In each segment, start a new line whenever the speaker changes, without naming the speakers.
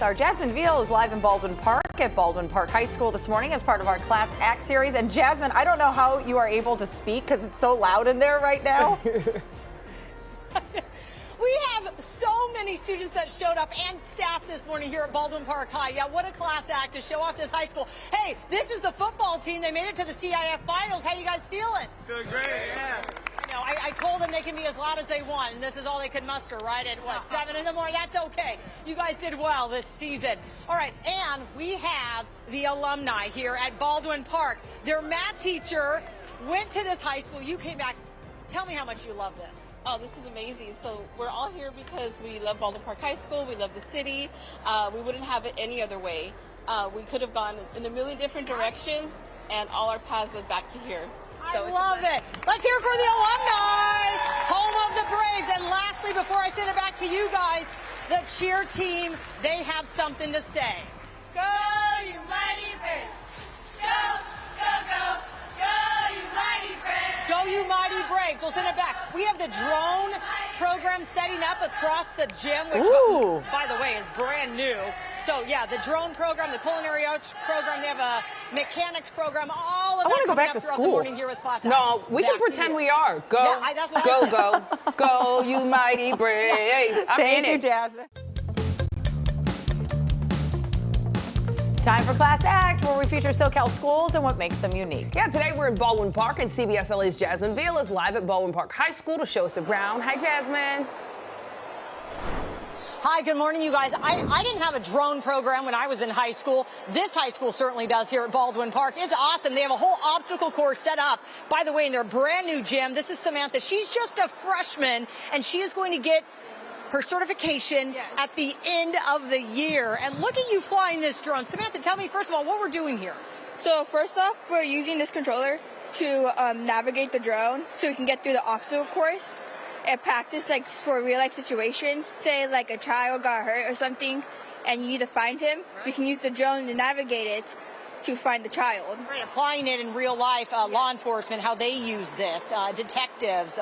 Our Jasmine Viel is live in Baldwin Park at Baldwin Park High School this morning as part of our Class Act series. And Jasmine, I don't know how you are able to speak because it's so loud in there right now.
We have so many students that showed up and staff this morning here at Baldwin Park High. Yeah, what a class act to show off this high school. Hey, this is the football team. They made it to the CIF finals. How you guys feeling?
Doing great, yeah.
I told them they can be as loud as they want, and this is all they could muster, right? At what, 7 in the morning? That's okay. You guys did well this season. All right, and we have the alumni here at Baldwin Park. Their math teacher went to this high school. You came back. Tell me how much you love this.
Oh, this is amazing. So we're all here because we love Baldwin Park High School. We love the city. We wouldn't have it any other way. We could have gone in a million different directions, and all our paths led back to here. So
I love it. Let's hear it for the alumni, home of the Braves. And lastly, before I send it back to you guys, the cheer team, they have something to say. Go, you mighty Braves. Go, go, go. Go, you mighty Braves. Go, you mighty Braves. We'll send it back. We have the drone program setting up across the gym, which, by the way, is brand new. So, yeah, the drone program, the Culinary program, they have a mechanics program, all of that
go back to school.
Here with class.
No, we can pretend we are. Go,
yeah, that's what
go, you mighty Braves.
Thank you, Jasmine. It's time for Class Act, where we feature SoCal schools and what makes them unique.
Yeah, today we're in Baldwin Park, and CBS LA's Jasmine Viel is live at Baldwin Park High School to show us around. Hi, Jasmine.
Hi, good morning, you guys. I didn't have a drone program when I was in high school. This high school certainly does here at Baldwin Park. It's awesome. They have a whole obstacle course set up, by the way, in their brand new gym. This is Samantha. She's just a freshman, and she is going to get her certification at the end of the year. And look at you flying this drone. Samantha, tell me, first of all, what we're doing here.
So first off, we're using this controller to navigate the drone so we can get through the obstacle course and practice like for real life situations. Say like a child got hurt or something and you need to find him. We can use the drone to navigate it to find the child.
Right, applying it in real life, law enforcement, how they use this, detectives.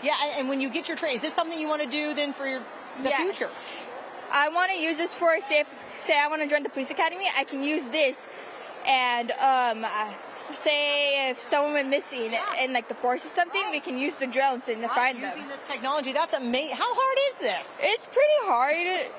Yeah, and when you get your training, is this something you want to do then for the future?
I want to use this for, say I want to join the police academy, I can use this and say if someone went missing in like the forest or something, we can use the drones to find them.
Using this technology, that's amazing. How hard is this?
It's pretty hard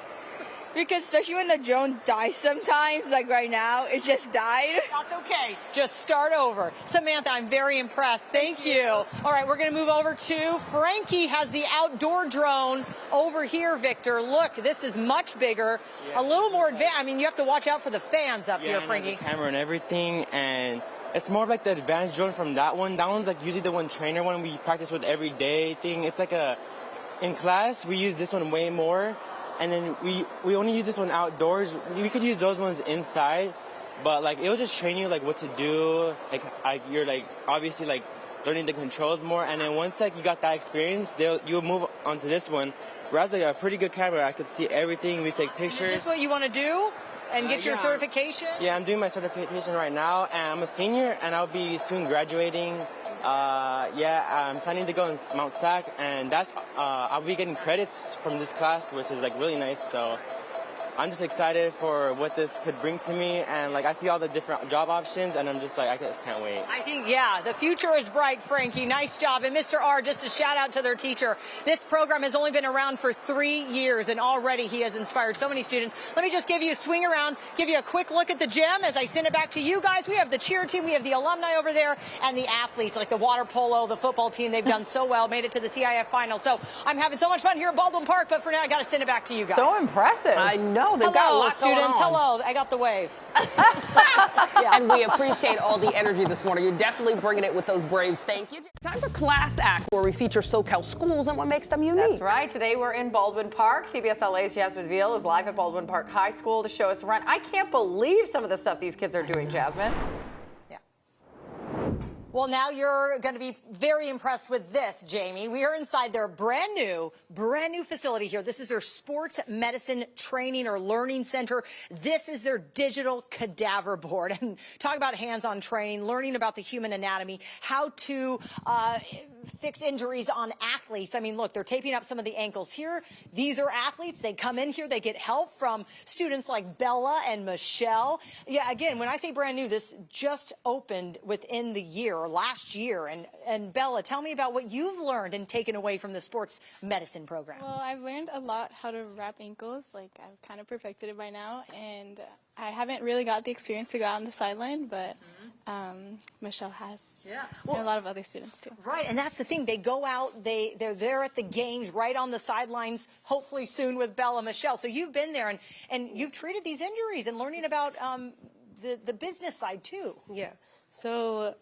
because especially when the drone dies sometimes, like right now, it just died.
That's okay. Just start over. Samantha, I'm very impressed. Thank you. All right, we're going to move over to Frankie has the outdoor drone over here, Victor. Look, this is much bigger, a little more advanced. I mean, you have to watch out for the fans up here, Frankie.
The camera and everything, and it's more like the advanced drone from that one. That one's like usually the one trainer one we practice with every day thing. It's like in class, we use this one way more. And then we only use this one outdoors. We could use those ones inside, but like it'll just train you like what to do. Like you're like obviously like learning the controls more. And then once like you got that experience, you'll move onto this one. Whereas like a pretty good camera, I could see everything. We take pictures.
Is this what you want to do? And get your certification?
Yeah, I'm doing my certification right now, and I'm a senior, and I'll be soon graduating. I'm planning to go in Mount Sac, and I'll be getting credits from this class, which is like really nice. So I'm just excited for what this could bring to me, and like I see all the different job options, and I'm just like I just can't wait.
I think the future is bright, Frankie. Nice job. And Mr. R, just a shout out to their teacher. This program has only been around for 3 years, and already he has inspired so many students. Let me just give you a swing around, give you a quick look at the gym as I send it back to you guys. We have the cheer team, we have the alumni over there, and the athletes like the water polo, the football team. They've done so well, made it to the CIF final. So I'm having so much fun here at Baldwin Park, but for now I got to send it back to you guys.
So impressive.
I know. They've got a lot
students.
going on.
Hello, I got the wave.
And we appreciate all the energy this morning. You're definitely bringing it with those Braves. Thank you. Time for Class Act, where we feature SoCal schools and what makes them unique.
That's right. Today we're in Baldwin Park. CBS LA's Jasmine Viel is live at Baldwin Park High School to show us around. I can't believe some of the stuff these kids are doing, Jasmine.
Yeah. Well, now you're going to be very impressed with this, Jamie. We are inside their brand new facility here. This is their sports medicine training or learning center. This is their digital cadaver board. And talk about hands-on training, learning about the human anatomy, how to fix injuries on athletes. I mean, look, they're taping up some of the ankles here. These are athletes. They come in here. They get help from students like Bella and Michelle. Yeah, again, when I say brand new, this just opened within the year or last year. And Bella, tell me about what you've learned and taken away from the sports medicine program.
Well, I've learned a lot how to wrap ankles. Like, I've kind of perfected it by now. And I haven't really got the experience to go out on the sideline, but Michelle has. Yeah. Well, and a lot of other students too.
Right, and that's the thing. They go out, they're there at the games, right on the sidelines, hopefully soon with Bella, Michelle. So you've been there and you've treated these injuries and learning about the business side too.
Yeah. So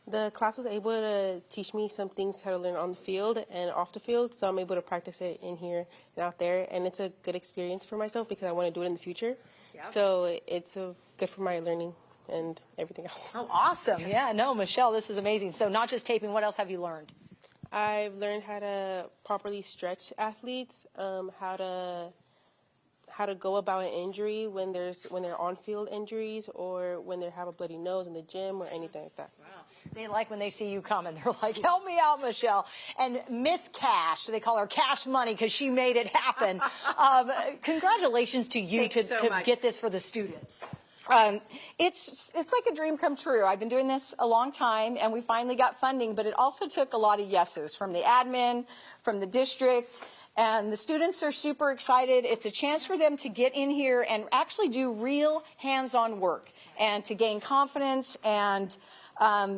the class was able to teach me some things how to learn on the field and off the field. So I'm able to practice it in here and out there. And it's a good experience for myself because I want to do it in the future. Yep. So it's good for my learning and everything else.
Oh, awesome. Yeah, no, Michelle, this is amazing. So not just taping, what else have you learned?
I've learned how to properly stretch athletes, how to go about an injury when they're on-field injuries or when they have a bloody nose in the gym or anything like that.
Wow. They like when they see you coming. They're like, help me out, Michelle. And Miss Cash, they call her Cash Money because she made it happen. Congratulations to you to get this for the students.
It's like a dream come true. I've been doing this a long time, and we finally got funding, but it also took a lot of yeses from the admin, from the district, and the students are super excited. It's a chance for them to get in here and actually do real hands-on work and to gain confidence. And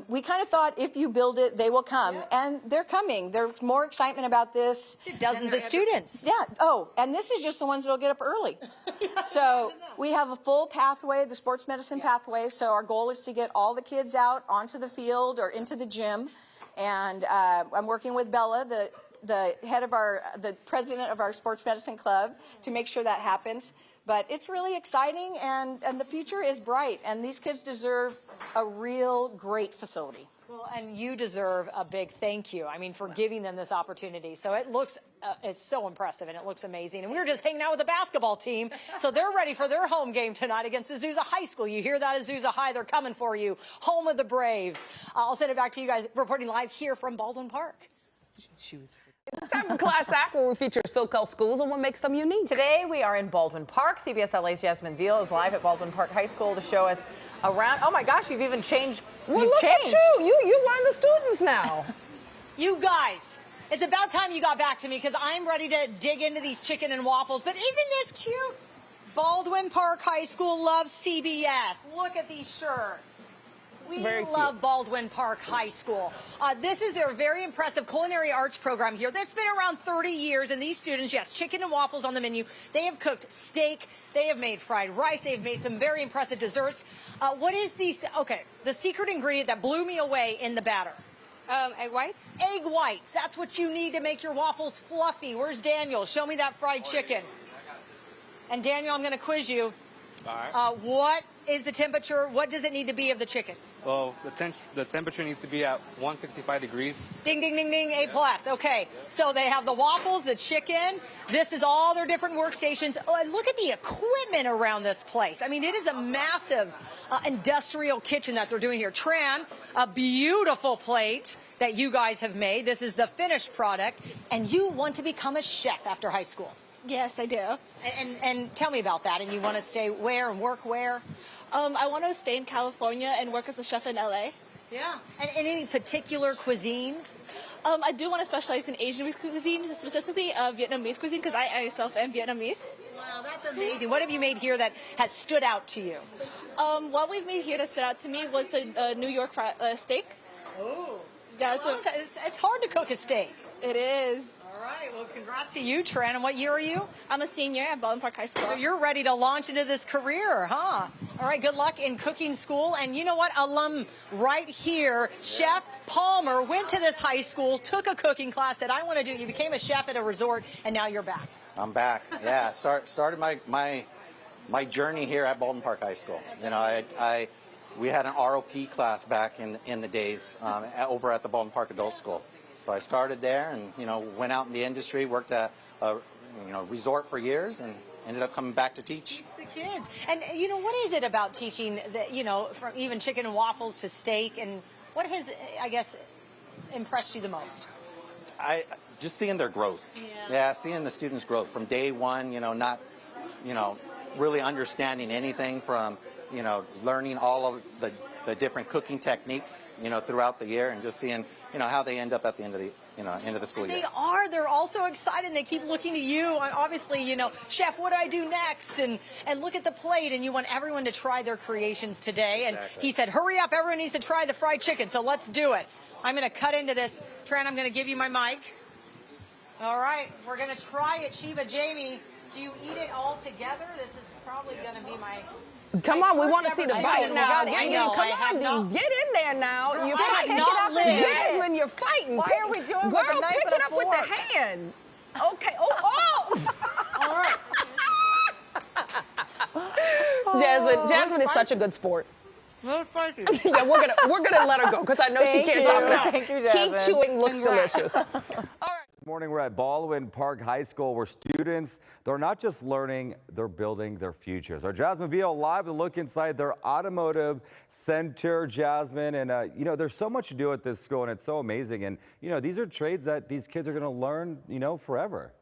we kind of thought if you build it, they will come. And they're coming. There's more excitement about this.
Dozens of students.
Yeah. Oh, and this is just the ones that will get up early. So we have a full pathway, the sports medicine pathway. So our goal is to get all the kids out onto the field or into the gym. And I'm working with Bella, the head of the president of our sports medicine club, to make sure that happens. But it's really exciting, and the future is bright, and these kids deserve a real great facility.
Well, and you deserve a big thank you, I mean, for giving them this opportunity. So it looks, it's so impressive, and it looks amazing. And we were just hanging out with the basketball team, so they're ready for their home game tonight against Azusa High School. You hear that, Azusa High, they're coming for you. Home of the Braves. I'll send it back to you guys, reporting live here from Baldwin Park.
It's time for Class Act, where we feature SoCal schools and what makes them unique.
Today we are in Baldwin Park. CBS LA's Jasmine Viel is live at Baldwin Park High School to show us around. Oh my gosh, you've even changed.
Well,
you've
look
changed.
at you. You run the students now.
You guys, it's about time you got back to me because I'm ready to dig into these chicken and waffles. But isn't this cute? Baldwin Park High School loves CBS. Look at these shirts. We love Baldwin Park High School. This is their very impressive culinary arts program here that's been around 30 years. And these students, yes, chicken and waffles on the menu. They have cooked steak. They have made fried rice. They've made some very impressive desserts. What is the secret ingredient that blew me away in the batter?
Egg whites.
Egg whites. That's what you need to make your waffles fluffy. Where's Daniel? Show me that fried chicken. And Daniel, I'm going to quiz you.
All right.
What is the temperature? What does it need to be of the chicken?
Well, the temperature needs to be at 165 degrees.
Ding, ding, ding, ding, A+. Okay, so they have the waffles, the chicken. This is all their different workstations. Oh, and look at the equipment around this place. I mean, it is a massive industrial kitchen that they're doing here. Tran, a beautiful plate that you guys have made. This is the finished product. And you want to become a chef after high school.
Yes, I do.
And tell me about that. And you want to stay where and work where?
I want to stay in California and work as a chef in LA.
Yeah. And any particular cuisine?
I do want to specialize in Asian cuisine, specifically Vietnamese cuisine, because I myself am Vietnamese.
Wow, that's amazing. What have you made here that has stood out to you?
What we've made here that stood out to me was the New York steak.
Oh.
Yeah,
it's hard to cook a steak.
It is.
All right. Well, congrats to you, Tran. And what year are you?
I'm a senior at Baldwin Park High School.
So you're ready to launch into this career, huh? All right. Good luck in cooking school. And you know what? Alum right here, Chef Palmer, went to this high school, took a cooking class, said, I want to do it. You became a chef at a resort, and now you're back.
I'm back. Yeah. Started my journey here at Baldwin Park High School. You know, we had an ROP class back in the days over at the Baldwin Park Adult School. So I started there and, went out in the industry, worked at a resort for years, and ended up coming back to teach.
Teach the kids. And, what is it about teaching, from even chicken and waffles to steak, and what has, I guess, impressed you the most?
Just seeing their growth. Yeah, seeing the students' growth from day one, not, really understanding anything from, learning all of the different cooking techniques, throughout the year, and just seeing, how they end up at the end of the end of the school year.
They're all so excited, and they keep looking to you. Obviously, Chef, what do I do next? And look at the plate, and you want everyone to try their creations today. And he said, hurry up, everyone needs to try the fried chicken, so let's do it. I'm going to cut into this. Trent, I'm going to give you my mic. All right, we're going to try it. Shiva, Jamie, do you eat it all together? This is probably going to be my...
Come on, we want to see the bite now. Come on, get in there now. You're fighting. Jasmine, you're fighting.
Why are we doing
Girl,
with a knife
pick
and
it
a
up with the
fork?
hand. Okay. Oh!
All right.
Jasmine is such a good sport.
No spicy.
Yeah, we're gonna let her go because I know she can't talk now.
Thank you, Jasmine.
Keep chewing looks delicious. All right.
This morning we're at Baldwin Park High School where students, they're not just learning, they're building their futures. Our Jasmine Viel live to look inside their automotive center, Jasmine. And, there's so much to do at this school and it's so amazing. And, these are trades that these kids are going to learn, forever.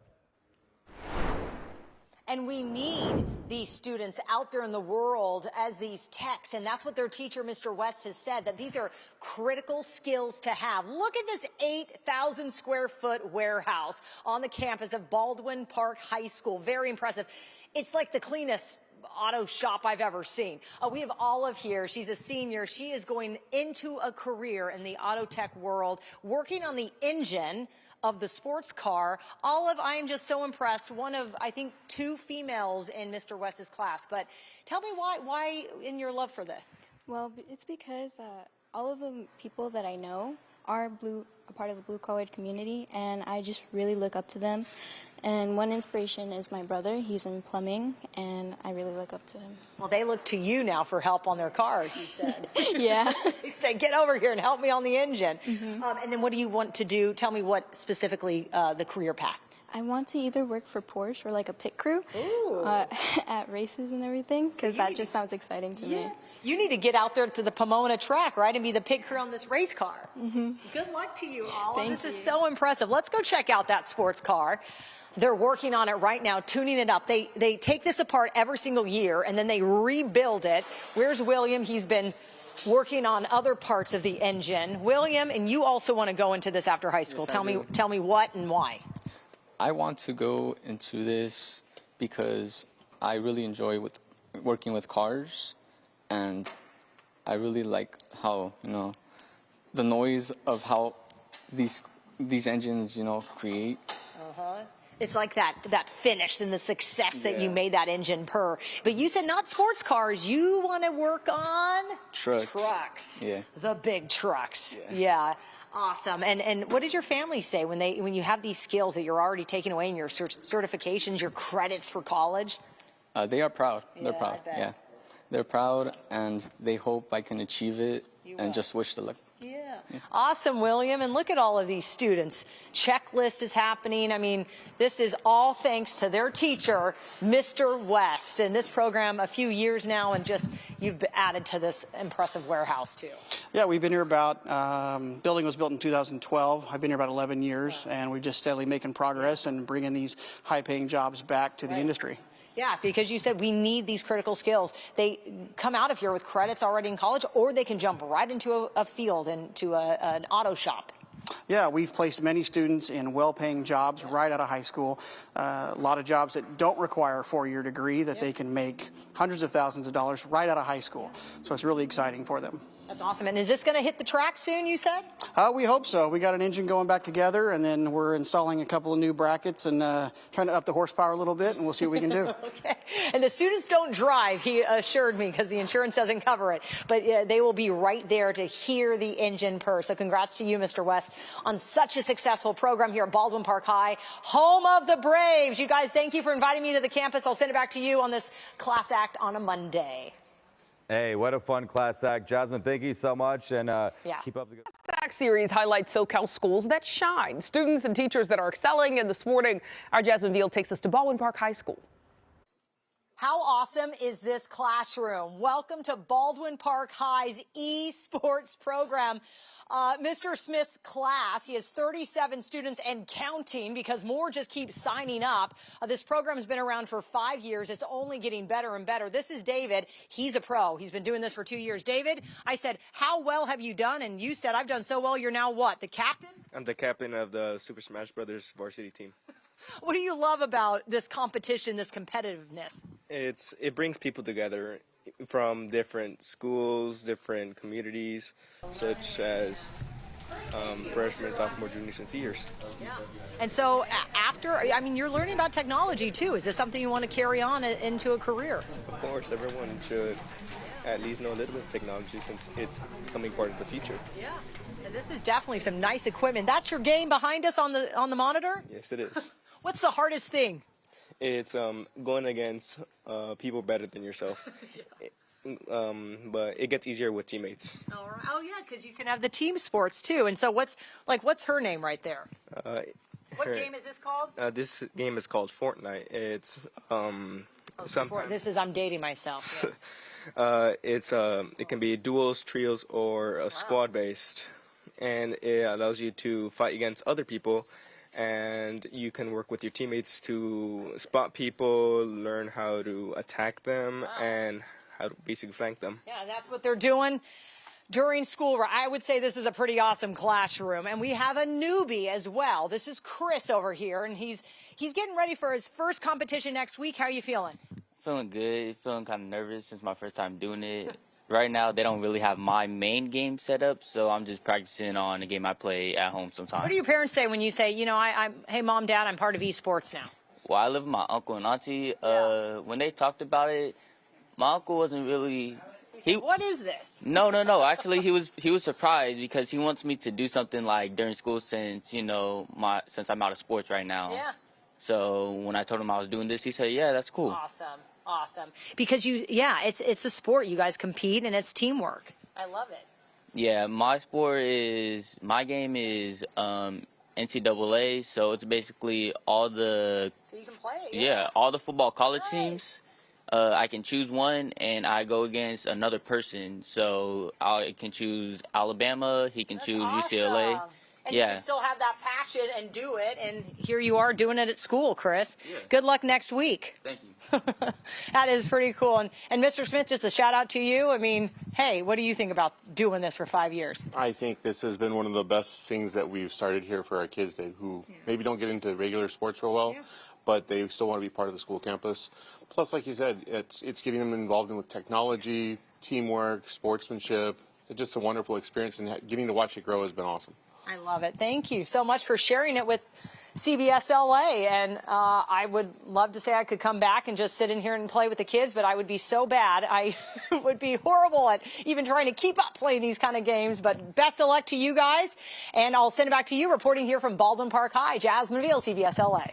And we need these students out there in the world as these techs. And that's what their teacher, Mr. West, has said, that these are critical skills to have. Look at this 8,000 square foot warehouse on the campus of Baldwin Park High School. Very impressive. It's like the cleanest auto shop I've ever seen. We have Olive here. She's a senior. She is going into a career in the auto tech world, working on the engine of the sports car. Olive, I am just so impressed. One of, I think, 2 females in Mr. West's class. But tell me why in your love for this?
Well, it's because all of the people that I know are a part of the blue-collar community, and I just really look up to them. And one inspiration is my brother. He's in plumbing, and I really look up to him.
Well, they look to you now for help on their cars, you said.
Yeah.
They said, get over here and help me on the engine. And then what do you want to do? Tell me what specifically the career path.
I want to either work for Porsche or like a pit crew at races and everything, because that just sounds exciting to me.
You need to get out there to the Pomona track, right, and be the pit crew on this race car. Good luck to you, Olive. This is so impressive. Let's go check out that sports car. They're working on it right now, tuning it up. They take this apart every single year, and then they rebuild it. Where's William? He's been working on other parts of the engine. William, and you also want to go into this after high school.
Yes,
tell me what and why.
I want to go into this because I really enjoy working with cars, and I really like how, the noise of how these engines, create.
It's like that finish and the success that you made that engine purr. But you said not sports cars. You want to work on trucks.
Yeah.
The big trucks. Yeah. Awesome. And what does your family say when you have these skills that you're already taking away in your certifications, your credits for college?
They are proud. They're proud.
I bet.
Yeah. They're proud, and they hope I can achieve it and just wish the luck.
Yeah. Awesome, William. And look at all of these students. Checklist is happening. I mean, this is all thanks to their teacher, Mr. West. And this program a few years now, and just you've added to this impressive warehouse, too.
Yeah, we've been here about, building was built in 2012. I've been here about 11 years, and we're just steadily making progress and bringing these high-paying jobs back to the industry.
Yeah, because you said we need these critical skills. They come out of here with credits already in college, or they can jump right into a field, into an auto shop.
Yeah, we've placed many students in well-paying jobs right out of high school. A lot of jobs that don't require a 4-year degree that they can make hundreds of thousands of dollars right out of high school. So it's really exciting for them.
That's awesome. And is this going to hit the track soon, you said?
We hope so. We got an engine going back together, and then we're installing a couple of new brackets and trying to up the horsepower a little bit, and we'll see what we can do.
Okay. And the students don't drive, he assured me, because the insurance doesn't cover it. But they will be right there to hear the engine purr. So congrats to you, Mr. West, on such a successful program here at Baldwin Park High, home of the Braves. You guys, thank you for inviting me to the campus. I'll send it back to you on this class act on a Monday.
Hey, what a fun class act. Jasmine, thank you so much, and keep up the good.
Class Act series highlights SoCal schools that shine, students and teachers that are excelling. And this morning, our Jasmine Viel takes us to Baldwin Park High School.
How awesome is this classroom? Welcome to Baldwin Park High's Esports program. Mr. Smith's class, he has 37 students and counting because more just keep signing up. This program has been around for 5 years. It's only getting better and better. This is David. He's a pro. He's been doing this for 2 years. David, I said, how well have you done? And you said, I've done so well. You're now what, the captain?
I'm the captain of the Super Smash Brothers varsity team.
What do you love about this competition, this competitiveness?
It brings people together from different schools, different communities, such as freshmen, sophomore, juniors, and seniors.
Yeah. And so you're learning about technology too. Is this something you want to carry on into a career?
Of course, everyone should at least know a little bit of technology since it's becoming part of the future.
Yeah. And this is definitely some nice equipment. That's your game behind us on the monitor?
Yes, it is.
What's the hardest thing?
It's going against people better than yourself. But it gets easier with teammates.
All right. Oh, yeah, because you can have the team sports, too. And so what's her name right there? What game is this called?
This game is called Fortnite. It's I'm
dating myself. Yes.
It can be duos, trios, or squad-based. And it allows you to fight against other people. And you can work with your teammates to spot people, learn how to attack them, and how to basically flank them.
Yeah, that's what they're doing during school. I would say this is a pretty awesome classroom. And we have a newbie as well. This is Chris over here, and he's getting ready for his first competition next week. How are you feeling?
Feeling good, feeling kind of nervous since my first time doing it. Right now, they don't really have my main game set up, so I'm just practicing on a game I play at home sometimes.
What do your parents say when you say, hey, Mom, Dad, I'm part of Esports now?
Well, I live with my uncle and auntie. When they talked about it, my uncle wasn't really...
What is this?
No. Actually, he was surprised because he wants me to do something like during school since, since I'm out of sports right now.
Yeah.
So when I told him I was doing this, he said, yeah, that's cool.
Awesome. Because it's a sport. You guys compete and it's teamwork. I love it.
Yeah, my game is NCAA, so it's basically all the...
So you can play.
Yeah, all the football college teams. I can choose one, and I go against another person. So I can choose Alabama, he can choose UCLA.
And you can still have that passion and do it. And here you are doing it at school, Chris. Yeah. Good luck next week.
Thank you.
That is pretty cool. And Mr. Smith, just a shout out to you. I mean, hey, what do you think about doing this for 5 years?
I think this has been one of the best things that we've started here for our kids who maybe don't get into regular sports real well, but they still want to be part of the school campus. Plus, like you said, it's getting them involved with technology, teamwork, sportsmanship. It's just a wonderful experience, and getting to watch it grow has been awesome.
I love it. Thank you so much for sharing it with CBS LA. And I would love to say I could come back and just sit in here and play with the kids, but I would be so bad. I would be horrible at even trying to keep up playing these kind of games. But best of luck to you guys. And I'll send it back to you, reporting here from Baldwin Park High. Jasmine Viel, CBS LA.